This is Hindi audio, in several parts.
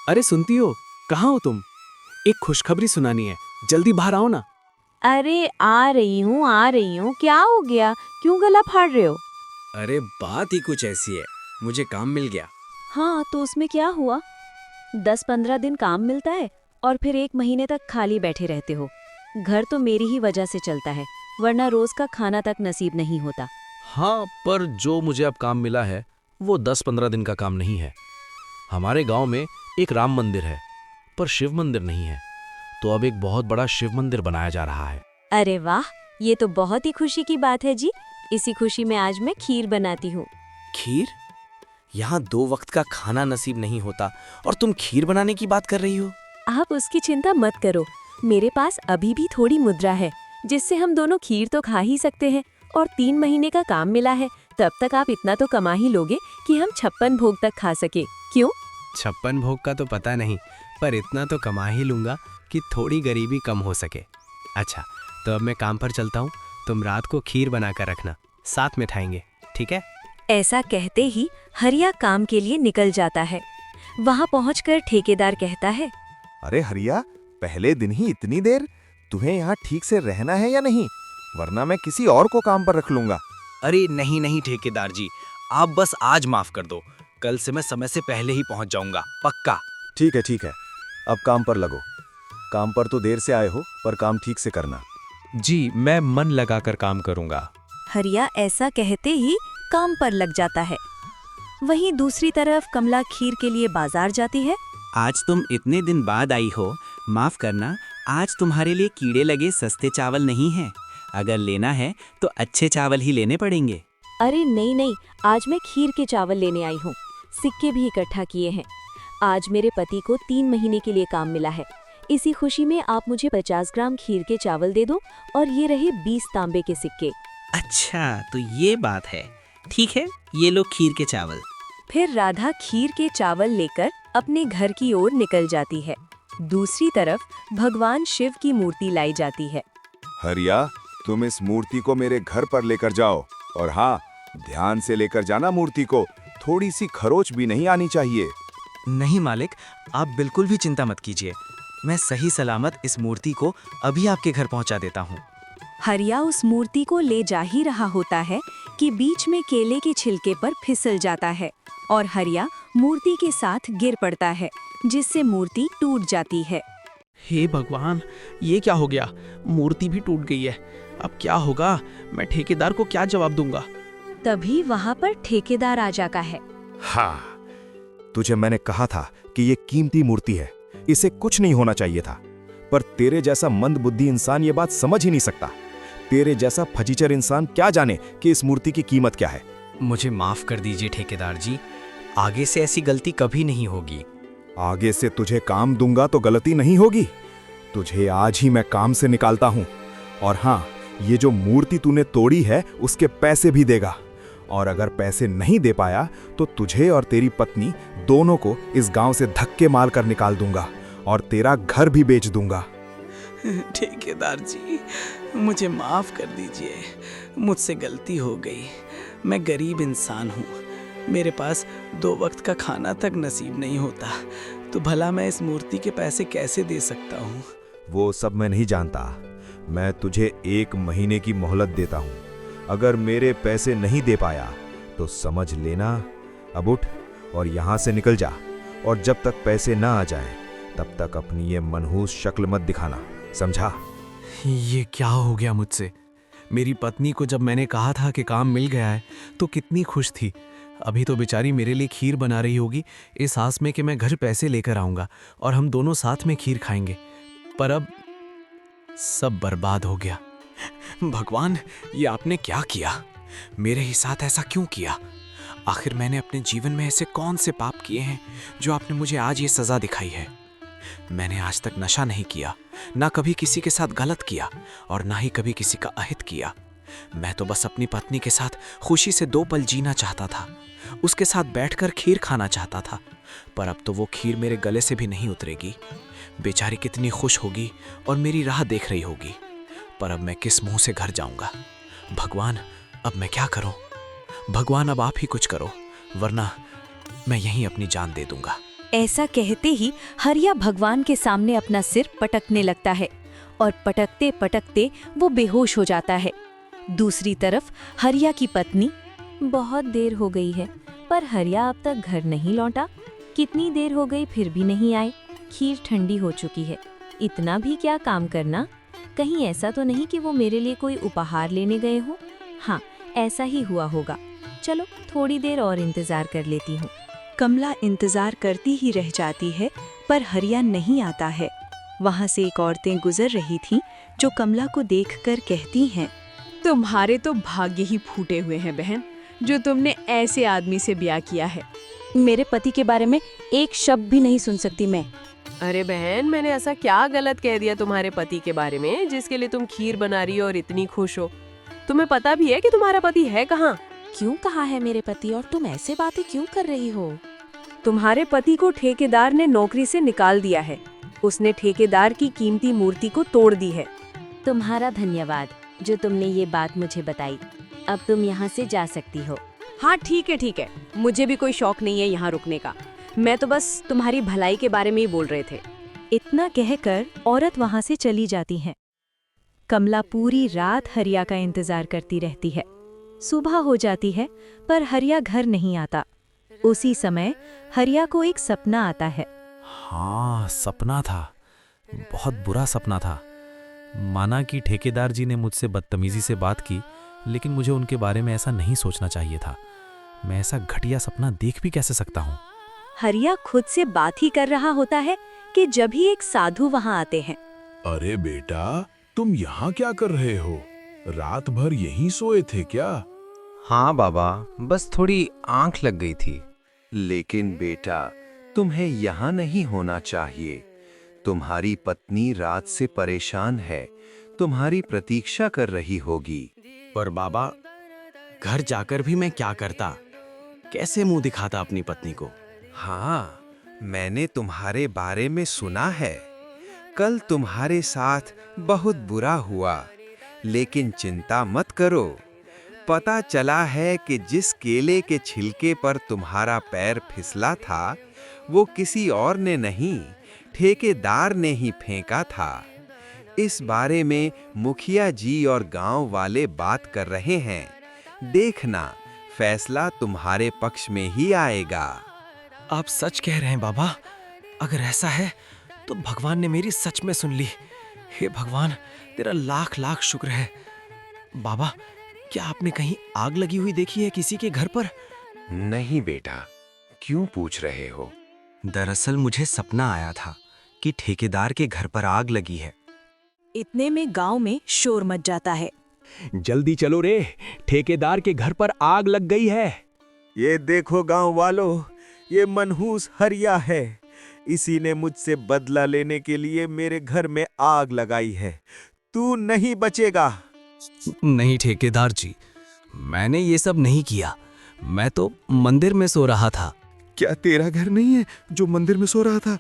अरे सुनती हो, कहाँ हो तुम? एक खुशखबरी सुनानी है, जल्दी बाहर आओ ना। अरे आ रही हूँ। क्या हो गया? क्यों गला फाड़ रहे हो? अरे बात ही कुछ ऐसी है, मुझे काम मिल गया। हाँ तो उसमें क्या हुआ? 10-15 दिन काम मिलता है और फिर 1 महीने तक खाली बैठे रहते हो। घर तो मेरी ही वजह से चलता है, वरना रोज का खाना तक नसीब नहीं होता। हाँ, पर जो मुझे अब काम मिला है वो 10-15 दिन का काम नहीं है। हमारे गांव में एक राम मंदिर है, पर शिव मंदिर नहीं है, तो अब एक बहुत बड़ा शिव मंदिर बनाया जा रहा है। अरे वाह, ये तो बहुत ही खुशी की बात है जी। इसी खुशी में आज मैं खीर बनाती हूँ। खीर? यहाँ 2 वक्त का खाना नसीब नहीं होता और तुम खीर बनाने की बात कर रही हो? आप उसकी चिंता मत करो, मेरे पास अभी भी थोड़ी मुद्रा है, जिससे हम दोनों खीर तो खा ही सकते हैं। और 3 महीने का काम मिला है, तब तक आप इतना तो कमा ही लोगे कि हम 56 भोग तक खा सके। क्यों? 56 भोग का तो पता नहीं, पर इतना तो कमा ही लूंगा कि थोड़ी गरीबी कम हो सके। अच्छा, तो अब मैं काम पर चलता हूँ, तुम रात को खीर बना कर रखना, साथ में खाएंगे, ठीक है? ऐसा कहते ही हरिया काम के लिए निकल जाता है। वहाँ पहुँचकर ठेकेदार कहता है, अरे हरिया, पहले दिन ही इतनी देर? तुम्हें यहाँ ठीक से रहना है या नहीं? वरना मैं किसी और को काम पर रख लूंगा। अरे नहीं नहीं ठेकेदार जी, आप बस आज माफ कर दो। कल से मैं समय से पहले ही पहुंच जाऊंगा, पक्का। ठीक है, अब काम पर लगो। काम पर तो देर से आए हो, पर काम ठीक से करना। जी, मैं मन लगाकर काम करूंगा। हरिया ऐसा कहते ही काम पर लग जाता है। वहीं दूसरी तरफ कमला खीर के लिए बाजार जाती है। आज तुम इतने दिन बाद आई हो, माफ करना, आज तुम्हारे लिए कीड़े लगे सस्ते चावल नहीं हैं। अगर लेना है तो अच्छे चावल ही लेने पड़ेंगे। अरे नहीं, आज मैं खीर के चावल लेने आई हूँ। सिक्के भी इकट्ठा किए हैं। आज मेरे पति को 3 महीने के लिए काम मिला है। इसी खुशी में आप मुझे 50 ग्राम खीर के चावल दे दो और ये रहे 20 तांबे के सिक्के। अच्छा, तो ये बात है। ठीक है, ये लो खीर के चावल। फिर राधा खीर के चावल लेकर अपने घर की ओर निकल जाती है। दूसरी तरफ भगवान शिव की मूर्ति लाई जाती है। हरिया, तुम इस मूर्ति को मेरे घर पर लेकर जाओ, और हाँ, ध्यान से लेकर जाना मूर्ति को। थोड़ी सी खरोच भी नहीं आनी चाहिए। नहीं मालिक, आप बिल्कुल भी चिंता मत कीजिए। मैं सही सलामत इस मूर्ति को अभी आपके घर पहुंचा देता हूँ। हरिया उस मूर्ति को ले जा ही रहा होता है कि बीच में केले के छिलके पर फिसल जाता है और हरिया मूर्ति के साथ गिर पड़ता है, जिससे मूर्ति टूट जाती है। हे भगवान, ये क्या हो गया? मूर्ति भी टूट गई है। अब क्या होगा? मैं ठेकेदार को क्या जवाब दूंगा? तभी वहाँ पर ठेकेदार आ जाता है। हाँ, तुझे मैंने कहा था कि ये कीमती मूर्ति है, इसे कुछ नहीं होना चाहिए था। पर तेरे जैसा मंदबुद्धि इंसान ये बात समझ ही नहीं सकता। तेरे जैसा फजीचर इंसान क्या जाने कि इस मूर्ति की कीमत क्या है। मुझे माफ कर दीजिए ठेकेदार जी, आगे से ऐसी गलती कभी नहीं होगी। आगे से तुझे काम दूंगा तो गलती नहीं होगी। तुझे आज ही मैं काम से निकालता हूँ। और हाँ, ये जो मूर्ति तूने तोड़ी है उसके पैसे भी देगा। और अगर पैसे नहीं दे पाया तो तुझे और तेरी पत्नी दोनों को इस गांव से धक्के मार कर निकाल दूंगा और तेरा घर भी बेच दूंगा। ठेकेदार जी, मुझे माफ कर दीजिए, मुझसे गलती हो गई। मैं गरीब इंसान हूँ, मेरे पास 2 वक्त का खाना तक नसीब नहीं होता, तो भला मैं इस मूर्ति के पैसे कैसे दे सकता हूँ? वो सब मैं नहीं जानता। मैं तुझे 1 महीने की मोहलत देता हूँ। अगर मेरे पैसे नहीं दे पाया तो समझ लेना, अब उठ और यहाँ से निकल जा। और जब तक पैसे ना आ जाए तब तक अपनी ये मनहूस शक्ल मत दिखाना, समझा? ये क्या हो गया मुझसे? मेरी पत्नी को जब मैंने कहा था कि काम मिल गया है तो कितनी खुश थी। अभी तो बेचारी मेरे लिए खीर बना रही होगी, इस आस में कि मैं घर पैसे लेकर आऊंगा और हम दोनों साथ में खीर खाएंगे। पर अब सब बर्बाद हो गया। भगवान, ये आपने क्या किया? मेरे ही साथ ऐसा क्यों किया? आखिर मैंने अपने जीवन में ऐसे कौन से पाप किए हैं जो आपने मुझे आज ये सजा दिखाई है? मैंने आज तक नशा नहीं किया, ना कभी किसी के साथ गलत किया और ना ही कभी किसी का अहित किया। मैं तो बस अपनी पत्नी के साथ खुशी से 2 पल जीना चाहता था, उसके साथ बैठकर खीर खाना चाहता था। पर अब तो वो खीर मेरे गले से भी नहीं उतरेगी। बेचारी कितनी खुश होगी और मेरी राह देख रही होगी। पर अब मैं किस मुंह से घर जाऊंगा? भगवान, अब मैं क्या करूं? भगवान, अब आप ही कुछ करो, वरना मैं यहीं अपनी जान दे दूंगा। ऐसा कहते ही हरिया भगवान के सामने अपना सिर पटकने लगता है और पटकते पटकते वो बेहोश हो जाता है। दूसरी तरफ हरिया की पत्नी, बहुत देर हो गई है पर हरिया अब तक घर नहीं लौटा। कितनी देर हो गई फिर भी नहीं आए। खीर ठंडी हो चुकी है, इतना भी क्या काम करना। कहीं ऐसा तो नहीं कि वो मेरे लिए कोई उपहार लेने गए हो। हाँ, ऐसा ही हुआ होगा। चलो थोड़ी देर और इंतजार कर लेती हूँ। कमला इंतजार करती ही रह जाती है पर हरिया नहीं आता है। वहाँ से एक औरतें गुजर रही थीं जो कमला को देखकर कहती हैं, तुम्हारे तो भाग्य ही फूटे हुए हैं बहन, जो तुमने ऐसे आदमी से ब्याह किया है। मेरे पति के बारे में एक शब्द भी नहीं सुन सकती मैं। अरे बहन, मैंने ऐसा क्या गलत कह दिया तुम्हारे पति के बारे में जिसके लिए तुम खीर बना रही हो और इतनी खुश हो? तुम्हें पता भी है कि तुम्हारा पति है कहाँ? क्यों कहा है मेरे पति और तुम ऐसे बातें क्यों कर रही हो? तुम्हारे पति को ठेकेदार ने नौकरी से निकाल दिया है। उसने ठेकेदार की कीमती मूर्ति को तोड़ दी है। तुम्हारा धन्यवाद जो तुमने ये बात मुझे बताई। अब तुम यहाँ से जा सकती हो। हाँ ठीक है, मुझे भी कोई शौक नहीं है यहाँ रुकने का। मैं तो बस तुम्हारी भलाई के बारे में ही बोल रहे थे। इतना कहकर औरत वहाँ से चली जाती है। कमला पूरी रात हरिया का इंतजार करती रहती है। सुबह हो जाती है पर हरिया घर नहीं आता। उसी समय हरिया को एक सपना आता है। हाँ, सपना था, बहुत बुरा सपना था। माना कि ठेकेदार जी ने मुझसे बदतमीजी से बात की, लेकिन मुझे उनके बारे में ऐसा नहीं सोचना चाहिए था। मैं ऐसा घटिया सपना देख भी कैसे सकता हूँ? हरिया खुद से बात ही कर रहा होता है कि जब ही एक साधु वहाँ आते हैं। अरे बेटा, तुम यहाँ क्या कर रहे हो? रात भर यहीं सोए थे क्या? हाँ बाबा, बस थोड़ी आंख लग गई थी। लेकिन बेटा, तुम्हें यहाँ नहीं होना चाहिए। तुम्हारी पत्नी रात से परेशान है, तुम्हारी प्रतीक्षा कर रही होगी। पर बाबा, घर जाकर भी मैं क्या करता? कैसे मुंह दिखाता अपनी पत्नी को? हाँ, मैंने तुम्हारे बारे में सुना है। कल तुम्हारे साथ बहुत बुरा हुआ, लेकिन चिंता मत करो। पता चला है कि जिस केले के छिलके पर तुम्हारा पैर फिसला था, वो किसी और ने नहीं, ठेकेदार ने ही फेंका था। इस बारे में मुखिया जी और गांव वाले बात कर रहे हैं। देखना, फैसला तुम्हारे पक्ष में ही आएगा। आप सच कह रहे हैं बाबा। अगर ऐसा है तो भगवान ने मेरी सच में सुन ली। हे भगवान, तेरा लाख लाख शुक्र है। बाबा, क्या आपने कहीं आग लगी हुई देखी है किसी के घर पर? नहीं बेटा, क्यों पूछ रहे हो? दरअसल मुझे सपना आया था कि ठेकेदार के घर पर आग लगी है। इतने में गांव में शोर मच जाता है। जल्दी चलो रे, ठेकेदार के घर पर आग लग गई है। ये देखो गांव वालों, ये मनहूस हरिया है। इसी ने मुझसे बदला लेने के लिए मेरे घर में आग लगाई है। तू नहीं बचेगा। नहीं ठेकेदार जी, मैंने ये सब नहीं किया। मैं तो मंदिर में सो रहा था। क्या तेरा घर नहीं है जो मंदिर में सो रहा था?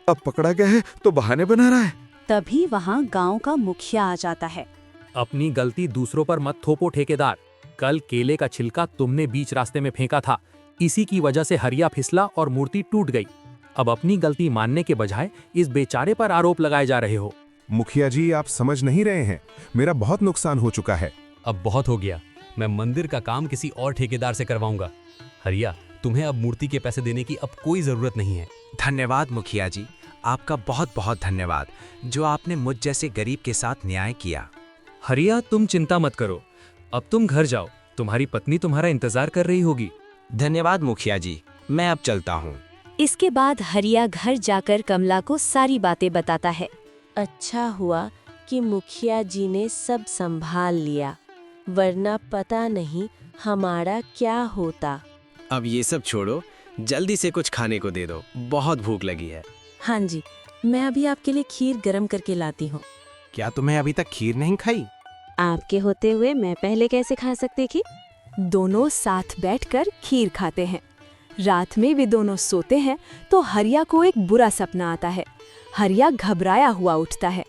अब पकड़ा गया है तो बहाने बना रहा है। तभी वहाँ गांव का मुखिया आ जाता है। अपनी गलती दूसरों पर मत थोपो ठेकेदार। कल केले का छिलका तुमने बीच रास्ते में फेंका था, इसी की वजह से हरिया फिसला और मूर्ति टूट गई। अब अपनी गलती मानने के बजाय इस बेचारे पर आरोप लगाए जा रहे हो। मुखिया जी, आप समझ नहीं रहे हैं, मेरा बहुत नुकसान हो चुका है। अब बहुत हो गया, मैं मंदिर का काम किसी और ठेकेदार से करवाऊंगा। हरिया, तुम्हें अब मूर्ति के पैसे देने की अब कोई जरूरत नहीं है। धन्यवाद मुखिया जी, आपका बहुत बहुत धन्यवाद, जो आपने मुझ जैसे गरीब के साथ न्याय किया। हरिया, तुम चिंता मत करो, अब तुम घर जाओ, तुम्हारी पत्नी तुम्हारा इंतजार कर रही होगी। धन्यवाद मुखिया जी, मैं अब चलता हूँ। इसके बाद हरिया घर जाकर कमला को सारी बातें बताता है। अच्छा हुआ कि मुखिया जी ने सब संभाल लिया, वरना पता नहीं हमारा क्या होता। अब ये सब छोड़ो, जल्दी से कुछ खाने को दे दो, बहुत भूख लगी है। हाँ जी, मैं अभी आपके लिए खीर गरम करके लाती हूँ। क्या तुम्हें अभी तक खीर नहीं खाई? आपके होते हुए मैं पहले कैसे खा सकती थी? दोनों साथ बैठकर खीर खाते हैं। रात में वे दोनों सोते हैं तो हरिया को एक बुरा सपना आता है। हरिया घबराया हुआ उठता है।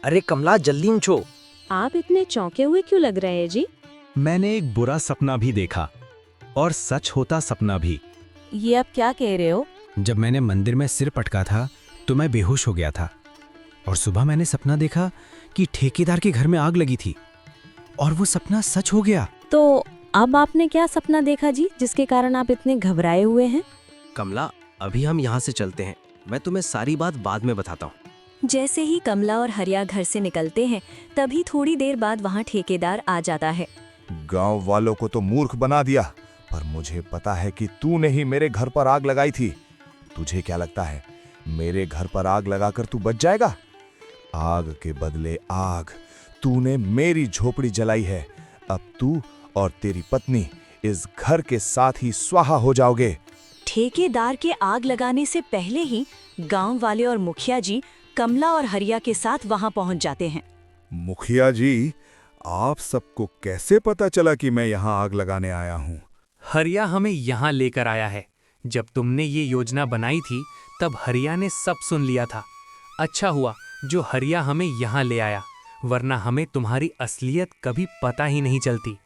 अरे कमला, जल्दी उठो। आप इतने चौंके हुए क्यों लग रहे हैं जी? मैंने एक बुरा सपना भी देखा, और सच होता सपना भी। ये आप क्या कह रहे हो? जब मैंने मंदिर में सिर पटका था तो मैं बेहोश हो गया था और सुबह मैंने सपना देखा कि ठेकेदार के घर में आग लगी थी और वो सपना सच हो गया। तो अब आपने क्या सपना देखा जी, जिसके कारण आप इतने घबराए हुए हैं? कमला, अभी हम यहाँ से चलते हैं, मैं तुम्हें सारी बात बाद में बताता हूँ। जैसे ही कमला और हरिया घर से निकलते हैं तभी थोड़ी देर बाद वहाँ ठेकेदार आ जाता है। गांव वालों को तो मूर्ख बना दिया, पर मुझे पता है कि तूने ही मेरे घर पर आग लगाई थी। तुझे क्या लगता है मेरे घर पर आग लगाकर तू बच जाएगा? आग के बदले आग, तूने मेरी झोपड़ी जलाई है। अब तू और तेरी पत्नी इस घर के साथ ही स्वाहा हो जाओगे। ठेकेदार के आग लगाने से पहले ही गांव वाले और मुखिया जी कमला और हरिया के साथ वहां पहुंच जाते हैं। मुखिया जी, आप सबको कैसे पता चला कि मैं यहाँ आग लगाने आया हूँ? हरिया हमें यहाँ लेकर आया है। जब तुमने ये योजना बनाई थी तब हरिया ने सब सुन लिया था। अच्छा हुआ जो हरिया हमें यहाँ ले आया, वरना हमें तुम्हारी असलियत कभी पता ही नहीं चलती।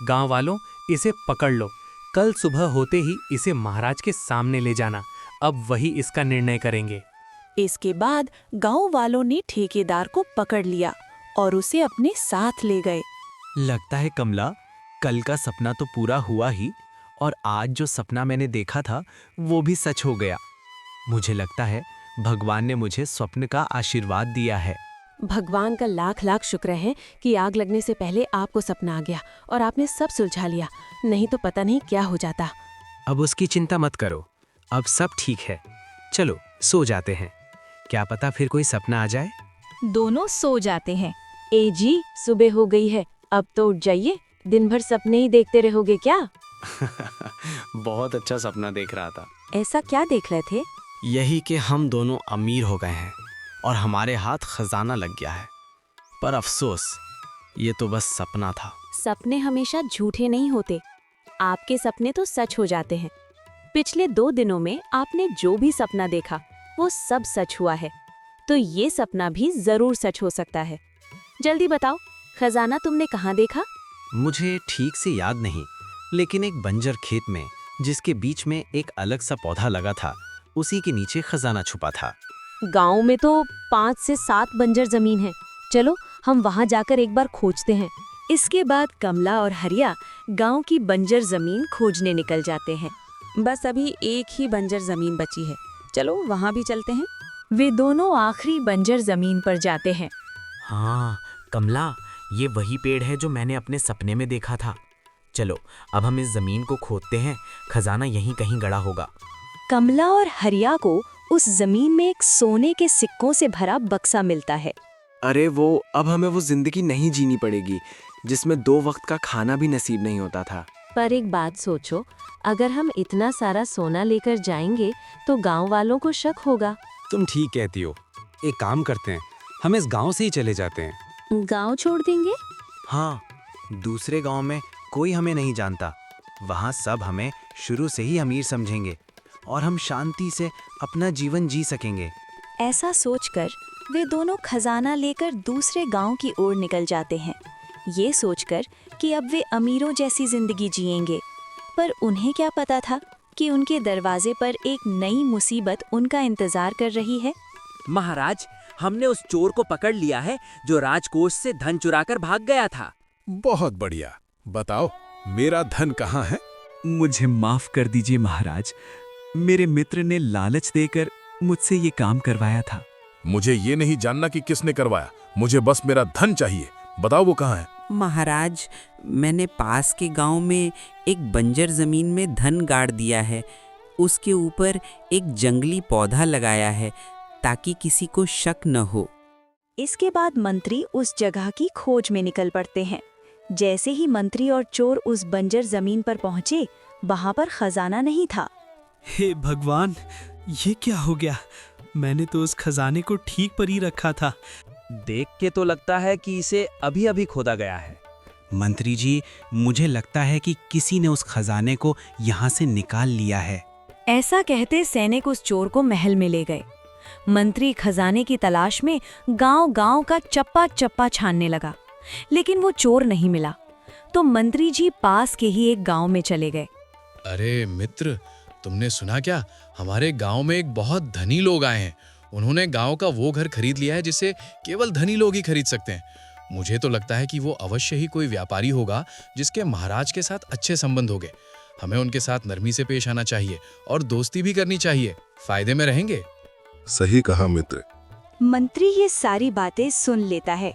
गांव वालों, इसे पकड़ लो। कल सुबह होते ही इसे महाराज के सामने ले जाना। अब वही इसका निर्णय करेंगे। इसके बाद गांव वालों ने ठेकेदार को पकड़ लिया और उसे अपने साथ ले गए। लगता है कमला, कल का सपना तो पूरा हुआ ही और आज जो सपना मैंने देखा था वो भी सच हो गया। मुझे लगता है भगवान ने मुझे स्वप्न का आशीर्वाद दिया है। भगवान का लाख लाख शुक्र है कि आग लगने से पहले आपको सपना आ गया और आपने सब सुलझा लिया, नहीं तो पता नहीं क्या हो जाता। अब उसकी चिंता मत करो, अब सब ठीक है। चलो सो जाते हैं, क्या पता फिर कोई सपना आ जाए। दोनों सो जाते हैं। ए जी, सुबह हो गई है, अब तो उठ जाइए। दिन भर सपने ही देखते रहोगे क्या? बहुत अच्छा सपना देख रहा था। ऐसा क्या देख रहे थे? यही कि हम दोनों अमीर हो गए हैं और हमारे हाथ खजाना लग गया है। पर अफसोस, ये तो बस सपना था। सपने हमेशा झूठे नहीं होते, आपके सपने तो सच हो जाते हैं। पिछले 2 दिनों में आपने जो भी सपना देखा वो सब सच हुआ है, तो ये सपना भी जरूर सच हो सकता है। जल्दी बताओ, खजाना तुमने कहाँ देखा? मुझे ठीक से याद नहीं, लेकिन एक बंजर खेत में जिसके बीच में एक अलग सा पौधा लगा था, उसी के नीचे खजाना छुपा था। गांव में तो 5 से 7 बंजर जमीन है, चलो हम वहां जाकर एक बार खोजते हैं। इसके बाद कमला और हरिया गांव की बंजर जमीन खोजने निकल जाते हैं। बस अभी एक ही बंजर जमीन बची है, चलो वहां भी चलते हैं। वे दोनों आखिरी बंजर जमीन पर जाते हैं। हाँ कमला, ये वही पेड़ है जो मैंने अपने सपने में देखा था। चलो अब हम इस जमीन को खोदते हैं, खजाना यहीं कहीं गड़ा होगा। कमला और हरिया को उस जमीन में एक सोने के सिक्कों से भरा बक्सा मिलता है। अरे वो, अब हमें वो जिंदगी नहीं जीनी पड़ेगी जिसमें 2 वक्त का खाना भी नसीब नहीं होता था। पर एक बात सोचो, अगर हम इतना सारा सोना लेकर जाएंगे तो गांव वालों को शक होगा। तुम ठीक कहती हो, एक काम करते हैं, हम इस गांव से ही चले जाते हैं। गांव छोड़ देंगे? हाँ, दूसरे गांव में कोई हमें नहीं जानता, वहाँ सब हमें शुरू से ही अमीर समझेंगे और हम शांति से अपना जीवन जी सकेंगे। ऐसा सोचकर वे दोनों खजाना लेकर दूसरे गांव की ओर निकल जाते हैं, ये सोचकर कि अब वे अमीरों जैसी जिंदगी जिएंगे। पर उन्हें क्या पता था कि उनके दरवाजे पर एक नई मुसीबत उनका इंतजार कर रही है। महाराज, हमने उस चोर को पकड़ लिया है जो राजकोष से धन चुराकर भाग गया था। बहुत बढ़िया, बताओ मेरा धन कहाँ है? मुझे माफ कर दीजिए महाराज, मेरे मित्र ने लालच देकर मुझसे ये काम करवाया था। मुझे ये नहीं जानना कि किसने करवाया, मुझे बस मेरा धन चाहिए। बताओ वो कहाँ है? महाराज, मैंने पास के गांव में एक बंजर जमीन में धन गाड़ दिया है। उसके ऊपर एक जंगली पौधा लगाया है ताकि किसी को शक न हो। इसके बाद मंत्री उस जगह की खोज में निकल पड़ते हैं। जैसे ही मंत्री और चोर उस बंजर जमीन पर पहुंचे, वहां पर खजाना नहीं था। हे भगवान, ये क्या हो गया? मैंने तो उस खजाने को ठीक पर ही रखा था। देख के तो लगता है कि इसे अभी अभी खोदा गया है। मंत्री जी, मुझे लगता है कि किसी ने उस खजाने को यहाँ से निकाल लिया है। ऐसा कहते सैनिक उस चोर को महल में ले गए। मंत्री खजाने की तलाश में गांव-गांव का चप्पा चप्पा छानने लगा, लेकिन वो चोर नहीं मिला। तो मंत्री जी पास के ही एक गांव में चले गए। अरे मित्र, तुमने सुना क्या? हमारे गांव में एक बहुत धनी लोग आए हैं। उन्होंने गांव का वो घर खरीद लिया है जिसे केवल धनी लोग ही खरीद सकते हैं। मुझे तो लगता है कि वो अवश्य ही कोई व्यापारी होगा जिसके महाराज के साथ अच्छे संबंध होंगे। हमें उनके साथ नरमी से पेश आना चाहिए और दोस्ती भी करनी चाहिए। फायदे में रहेंगे। सही कहा मित्र। मंत्री ये सारी बातें सुन लेता है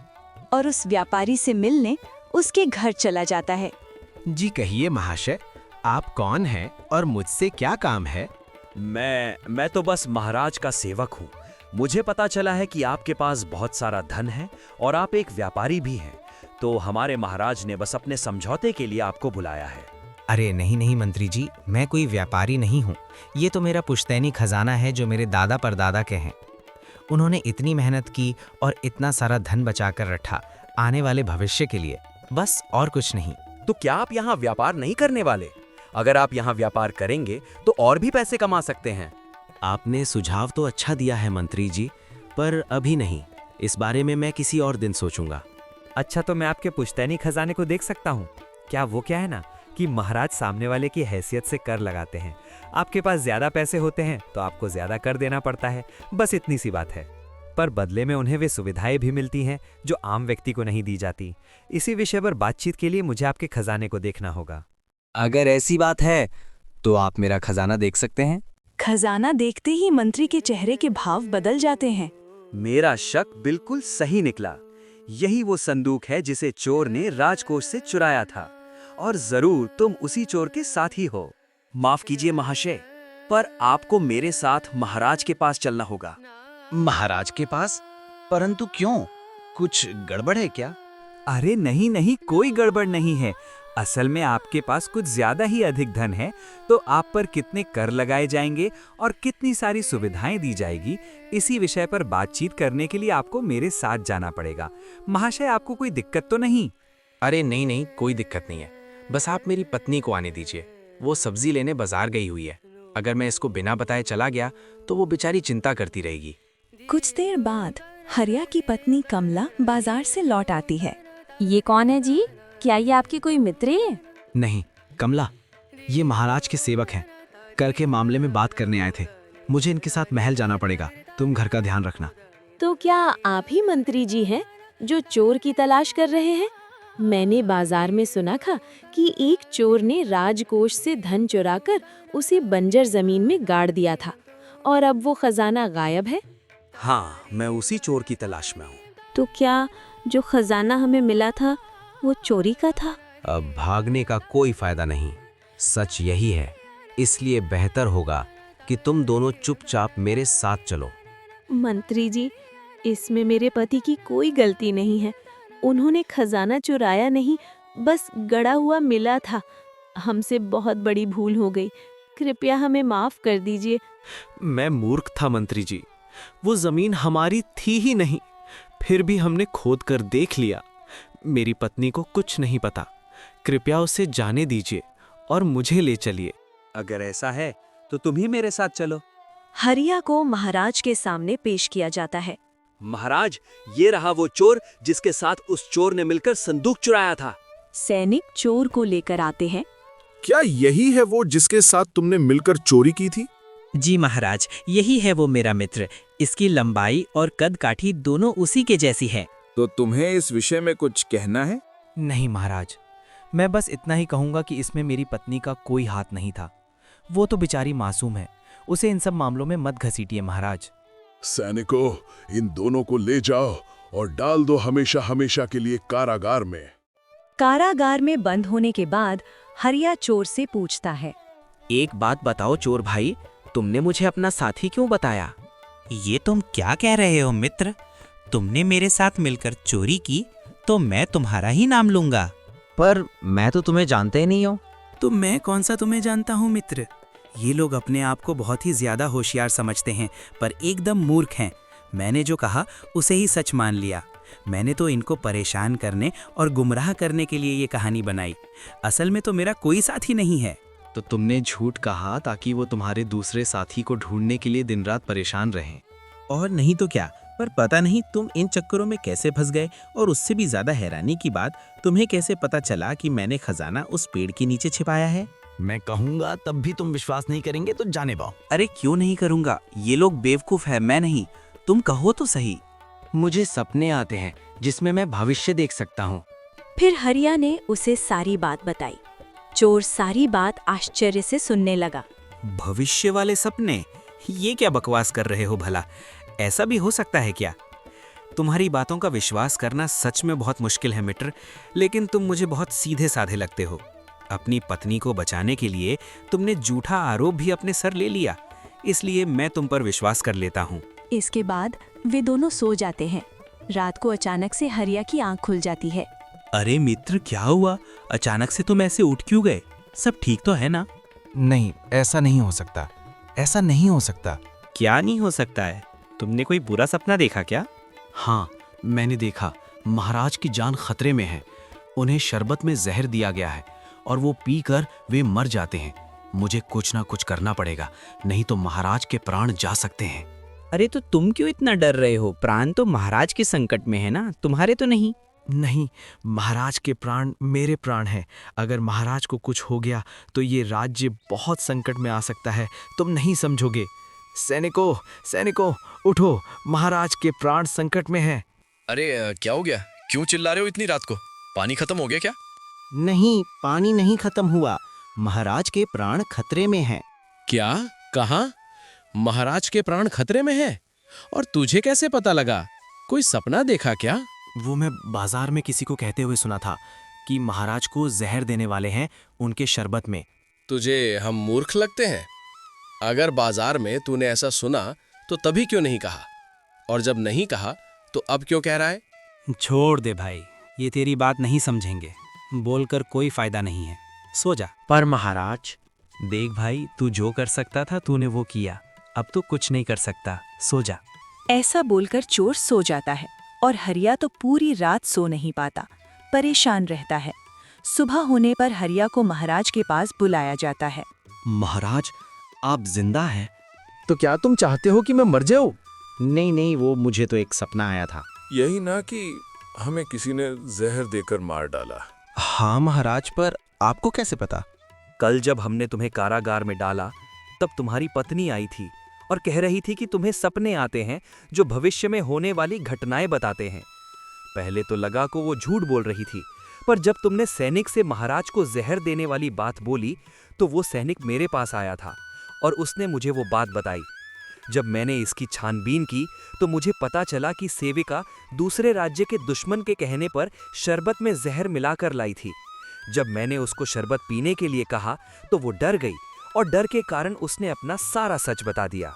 और उस व्यापारी से मिलने उसके घर चला जाता है। जी कहिए महाशय, आप कौन हैं और मुझसे क्या काम है? मैं तो बस महाराज का सेवक हूँ। मुझे पता चला है कि आपके पास बहुत सारा धन है और आप एक व्यापारी भी हैं, तो हमारे महाराज ने बस अपने समझौते के लिए आपको बुलाया है। अरे नहीं नहीं मंत्री जी, मैं कोई व्यापारी नहीं हूँ। ये तो मेरा पुश्तैनी खजाना है जो मेरे दादा परदादा के हैं। उन्होंने इतनी मेहनत की और इतना सारा धन बचाकर रखा आने वाले भविष्य के लिए, बस और कुछ नहीं। तो क्या आप यहाँ व्यापार नहीं करने वाले? अगर आप यहाँ व्यापार करेंगे तो और भी पैसे कमा सकते हैं। आपने सुझाव तो अच्छा दिया है मंत्री जी, पर अभी नहीं। इस बारे में मैं किसी और दिन सोचूंगा। अच्छा, तो मैं आपके पुश्तैनी खजाने को देख सकता हूँ? क्या वो क्या है ना कि महाराज सामने वाले की हैसियत से कर लगाते हैं। आपके पास ज्यादा पैसे होते हैं तो आपको ज्यादा कर देना पड़ता है, बस इतनी सी बात है। पर बदले में उन्हें वे सुविधाएं भी मिलती हैं जो आम व्यक्ति को नहीं दी जाती। इसी विषय पर बातचीत के लिए मुझे आपके खजाने को देखना होगा। अगर ऐसी बात है तो आप मेरा खजाना देख सकते हैं। खजाना देखते ही मंत्री के चेहरे के भाव बदल जाते हैं। मेरा शक बिल्कुल सही निकला। यही वो संदूक है जिसे चोर ने राजकोष से चुराया था, और जरूर तुम उसी चोर के साथ ही हो। माफ कीजिए महाशय, पर आपको मेरे साथ महाराज के पास चलना होगा। महाराज के पास? परंतु क्यों? कुछ गड़बड़ है क्या? अरे नहीं नहीं, कोई गड़बड़ नहीं है। असल में आपके पास कुछ ज्यादा ही अधिक धन है, तो आप पर कितने कर लगाए जाएंगे और कितनी सारी सुविधाएं दी जाएगी, इसी विषय पर बातचीत करने के लिए आपको मेरे साथ जाना पड़ेगा। महाशय, आपको कोई दिक्कत तो नहीं? अरे नहीं नहीं, कोई दिक्कत नहीं है। बस आप मेरी पत्नी को आने दीजिए। वो सब्जी लेने बाजार गई हुई है। अगर मैं इसको बिना बताए चला गया तो वो बेचारी चिंता करती रहेगी। कुछ देर बाद हरिया की पत्नी कमला बाजार से लौट आती है। ये कौन है जी? क्या ये आपके कोई मित्र है? नहीं कमला, ये महाराज के सेवक हैं। कर के मामले में बात करने आए थे। मुझे इनके साथ महल जाना पड़ेगा, तुम घर का ध्यान रखना। तो क्या आप ही मंत्री जी हैं जो चोर की तलाश कर रहे हैं? मैंने बाजार में सुना था कि एक चोर ने राजकोष से धन चुराकर उसे बंजर जमीन में गाड़ दिया था और अब वो खजाना गायब है। हाँ, मैं उसी चोर की तलाश में हूँ। तो क्या जो खजाना हमें मिला था वो चोरी का था? अब भागने का कोई फायदा नहीं। सच यही है, इसलिए बेहतर होगा कि तुम दोनों चुपचाप मेरे साथ चलो। मंत्री जी, इसमें मेरे पति की कोई गलती नहीं है। उन्होंने खजाना चुराया नहीं, बस गड़ा हुआ मिला था। हमसे बहुत बड़ी भूल हो गई, कृपया हमें माफ कर दीजिए। मैं मूर्ख था मंत्री जी, वो जमीन हमारी थी ही नहीं, फिर भी हमने खोद कर देख लिया। मेरी पत्नी को कुछ नहीं पता। कृपया उसे जाने दीजिए और मुझे ले चलिए। अगर ऐसा है तो तुम ही मेरे साथ चलो। हरिया को महाराज के सामने पेश किया जाता है। महाराज, ये रहा वो चोर जिसके साथ उस चोर ने मिलकर संदूक चुराया था। सैनिक चोर को लेकर आते हैं। क्या यही है वो जिसके साथ तुमने मिलकर चोरी की थी? जी महाराज, यही है वो मेरा मित्र। इसकी लंबाई और कद काठी दोनों उसी के जैसी है। तो तुम्हें इस विषय में कुछ कहना है? नहीं महाराज, मैं बस इतना ही कहूंगा कि इसमें मेरी पत्नी का कोई हाथ नहीं था। वो तो बेचारी मासूम है, उसे इन सब मामलों में मत घसीटिए महाराज। सैनिकों, इन दोनों को ले जाओ और डाल दो हमेशा हमेशा के लिए कारागार में। कारागार में बंद होने के बाद हरिया चोर से पूछता है, एक बात बताओ चोर भाई, तुमने मुझे अपना साथी क्यों बताया? ये तुम क्या कह रहे हो मित्र? तुमने मेरे साथ मिलकर चोरी की तो मैं तुम्हारा ही नाम लूंगा। पर मैं तो तुम्हें जानते ही नहीं हूँ। तो मैं कौन सा तुम्हें जानता हूँ मित्र? ये लोग अपने आप को बहुत ही ज्यादा होशियार समझते हैं, पर एकदम मूर्ख हैं। मैंने जो कहा उसे ही सच मान लिया। मैंने तो इनको परेशान करने और गुमराह करने के लिए ये कहानी बनाई। असल में तो मेरा कोई साथी नहीं है। तो तुमने झूठ कहा ताकि वो तुम्हारे दूसरे साथी को ढूंढने के लिए दिन रात परेशान रहें। और नहीं तो क्या, पर पता नहीं तुम इन चक्करों में कैसे फंस गए। और उससे भी ज्यादा हैरानी की बात, तुम्हें कैसे पता चला कि मैंने खजाना उस पेड़ के नीचे छिपाया है? मैं कहूंगा तब भी तुम विश्वास नहीं करेंगे तो जाने पाओ। अरे क्यों नहीं करूंगा, ये लोग बेवकूफ है, मैं नहीं। तुम कहो तो सही। मुझे सपने आते हैं जिसमें मैं भविष्य देख सकता हूँ। फिर हरिया ने उसे सारी बात बताई। चोर सारी बात आश्चर्य से सुनने लगा। भविष्य वाले सपने? ये क्या बकवास कर रहे हो भला? ऐसा भी हो सकता है क्या? तुम्हारी बातों का विश्वास करना सच में बहुत मुश्किल है मित्र, लेकिन तुम मुझे बहुत सीधे साधे लगते हो। अपनी पत्नी को बचाने के लिए तुमने झूठा आरोप भी अपने सर ले लिया, इसलिए मैं तुम पर विश्वास कर लेता हूँ। इसके बाद वे दोनों सो जाते हैं। रात को अचानक से हरिया की आंख खुल जाती है। अरे मित्र, क्या हुआ? अचानक से तुम ऐसे उठ क्यों गए? सब ठीक तो है ना? नहीं, ऐसा नहीं हो सकता, ऐसा नहीं हो सकता। क्या नहीं हो सकता है? तुमने कोई बुरा सपना देखा क्या? हाँ, मैंने देखा। महाराज की जान खतरे में है। उन्हें शरबत में जहर दिया गया है और वो पीकर वे मर जाते हैं। मुझे कुछ ना कुछ करना पड़ेगा, नहीं तो महाराज के प्राण जा सकते हैं। अरे तो तुम क्यों इतना डर रहे हो? प्राण तो महाराज के संकट में है ना, तुम्हारे तो नहीं। नहीं, महाराज के प्राण मेरे प्राण हैं। अगर महाराज को कुछ हो गया तो ये राज्य बहुत संकट में आ सकता है। तुम नहीं समझोगे। सैनिकों, सैनिकों, उठो, महाराज के प्राण संकट में हैं। अरे क्या हो गया? क्यों चिल्ला रहे हो इतनी रात को? पानी खत्म हो गया क्या? नहीं, पानी नहीं खत्म हुआ, महाराज के प्राण खतरे में हैं। क्या? कहाँ? महाराज के प्राण खतरे में है? और तुझे कैसे पता लगा? कोई सपना देखा क्या? वो मैं बाजार में किसी को कहते हुए सुना था कि महाराज को जहर देने वाले हैं उनके शरबत में। तुझे हम मूर्ख लगते हैं? अगर बाजार में तूने ऐसा सुना तो तभी क्यों नहीं कहा, और जब नहीं कहा तो अब क्यों कह रहा है? छोड़ दे भाई, ये तेरी बात नहीं समझेंगे। बोलकर कोई फायदा नहीं है, सो जा। पर महाराज, देख भाई, तू जो कर सकता था तूने वो किया, अब तो कुछ नहीं कर सकता, सो जा। ऐसा बोलकर चोर सो जाता है और हरिया तो पूरी रात सो नहीं पाता, परेशान रहता है। सुबह होने पर हरिया को महाराज के पास बुलाया जाता है। महाराज, आप जिंदा हैं? तो क्या तुम चाहते हो कि मैं मर जाऊं? नहीं नहीं, वो मुझे तो एक सपना आया था। यही ना कि हमें किसी ने जहर देकर मार डाला। हाँ महाराज, पर आपको कैसे पता? कल जब हमने तुम्हें कारागार में डाला तब तुम्हारी पत्नी आई थी और कह रही थी कि तुम्हें सपने आते हैं जो भविष्य में होने वाली घटनाएं बताते हैं। पहले तो लगा को वो झूठ बोल रही थी, पर जब तुमने सैनिक से महाराज को जहर देने वाली बात बोली तो वो सैनिक मेरे पास आया था और उसने मुझे वो बात बताई। जब मैंने इसकी छानबीन की तो मुझे पता चला कि सेविका दूसरे राज्य के दुश्मन के कहने पर शरबत में जहर मिलाकर लाई थी। जब मैंने उसको शरबत पीने के लिए कहा तो वो डर गई और डर के कारण उसने अपना सारा सच बता दिया।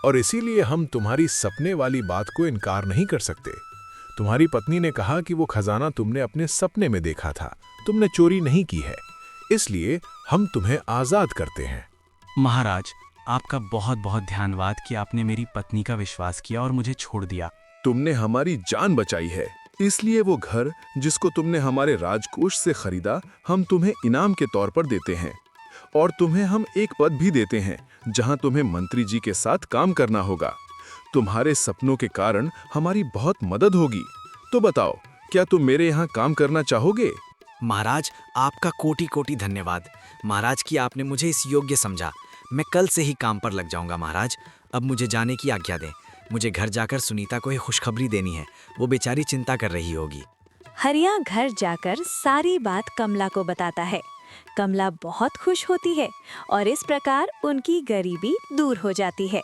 और इसीलिए हम तुम्हारी सपने वाली बात को इनकार नहीं कर सकते। तुम्हारी पत्नी ने कहा कि वो खजाना तुमने अपने सपने में देखा था, तुमने चोरी नहीं की है, इसलिए हम तुम्हें आजाद करते हैं। महाराज, आपका बहुत बहुत धन्यवाद कि आपने मेरी पत्नी का विश्वास किया और मुझे छोड़ दिया। तुमने हमारी जान बचाई है, इसलिए वो घर जिसको तुमने हमारे राजकोष से खरीदा हम तुम्हें इनाम के तौर पर देते हैं, और तुम्हें हम एक पद भी देते हैं जहां तुम्हें मंत्री जी के साथ काम करना होगा। तुम्हारे सपनों के कारण हमारी बहुत मदद होगी। तो बताओ, क्या तुम मेरे यहाँ काम करना चाहोगे? महाराज, आपका कोटि कोटि धन्यवाद। महाराज की आपने मुझे इस योग्य समझा। मैं कल से ही काम पर लग जाऊंगा महाराज। अब मुझे जाने की आज्ञा दें। मुझे घर जाकर सुनीता को एक खुशखबरी देनी है, वो बेचारी चिंता कर रही होगी। हरिया घर जाकर सारी बात कमला को बताता है। कमला बहुत खुश होती है और इस प्रकार उनकी गरीबी दूर हो जाती है।